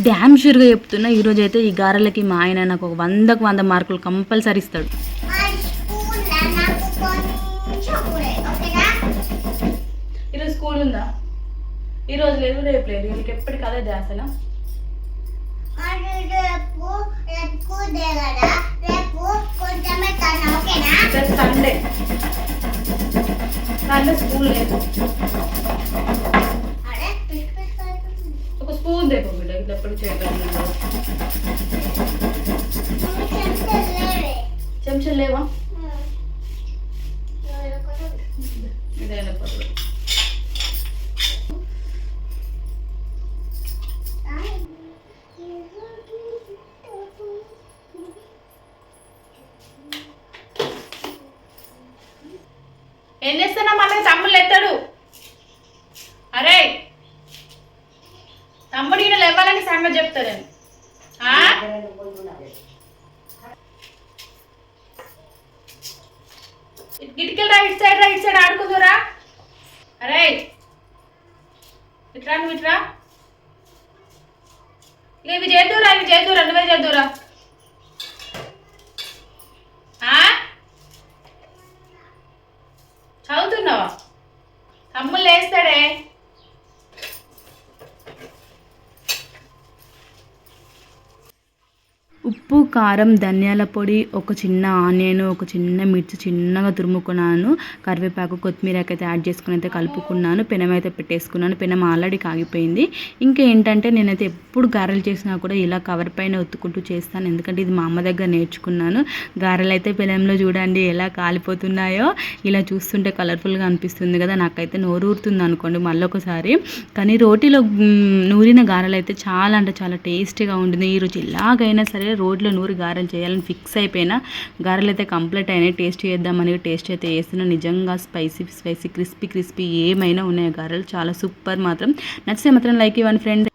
Dam షూర్గా చెప్తున్నా, ఈరోజు అయితే ఈ గారెలకి మా ఆయన నాకు ఒక 100కు 100 మార్కులు కంపల్సరీ ఇస్తాడు. ఈరోజు స్కూల్ ఉందా? ఈరోజు లేదు, రేపు లేదు, వీళ్ళకి ఎప్పటికి అదే ధ్యాసనా? సండే సండే స్కూల్ లేదు. ఒక స్పూన్ దేపో బిడ్డ, ఇట్లా ఎప్పుడు చేయగలను. చెంచాలు లేవా? ఇదేనా పర్లేదు. ఏం చేస్తున్నా? మళ్ళీ తమ్ముళ్ళు ఎత్తాడు. అరే తమ్ముడు ఈయన లేవాలని సంగతి చెప్తారని. గిటికెళ్ళరా, ఇటు సైడ్ ఆడుకుందురా. అరే ఇట్రా, నువ్వు ఇట్రా. ఇవి చేద్దురా, నువ్వే చేద్దురా. చదువుతున్నావా? తమ్ముళ్ళు వేస్తాడే. ఉప్పు, కారం, ధనియాల పొడి, ఒక చిన్న ఆనియన్, ఒక చిన్న మిర్చి చిన్నగా తురుముకున్నాను, కరివేపాకు, కొత్తిమీరకి అయితే యాడ్ చేసుకుని అయితే కలుపుకున్నాను. పెనం అయితే పెట్టేసుకున్నాను. పెనం ఆల్రెడీ కాగిపోయింది. ఇంకా ఏంటంటే నేనైతే ఎప్పుడు గారెలు చేసినా కూడా ఇలా కవర్ పైన ఒత్తుకుంటూ చేస్తాను, ఎందుకంటే ఇది మా అమ్మ దగ్గర నేర్చుకున్నాను. గారెలు అయితే పెనంలో చూడండి ఎలా కాలిపోతున్నాయో. ఇలా చూస్తుంటే కలర్ఫుల్గా అనిపిస్తుంది కదా, నాకైతే నోరు ఊరుతుంది అనుకోండి మళ్ళీ ఒకసారి. కానీ రోటీలో నూరిన గారెలు అయితే చాలా అంటే చాలా టేస్టీగా ఉంటుంది. ఈరోజు ఎలాగైనా సరే రోడ్లో నూరి గారెలు చేయాలని ఫిక్స్ అయిపోయినా. గారెలు అయితే కంప్లీట్ అయినాయి. టేస్ట్ చేద్దామని టేస్ట్ అయితే వేస్తున్నా. నిజంగా స్పైసీ క్రిస్పీ ఏమైనా ఉన్నాయి గారెలు, చాలా సూపర్. మాత్రం నచ్చితే మాత్రం లైక్ ఇవ్వండి ఫ్రెండ్.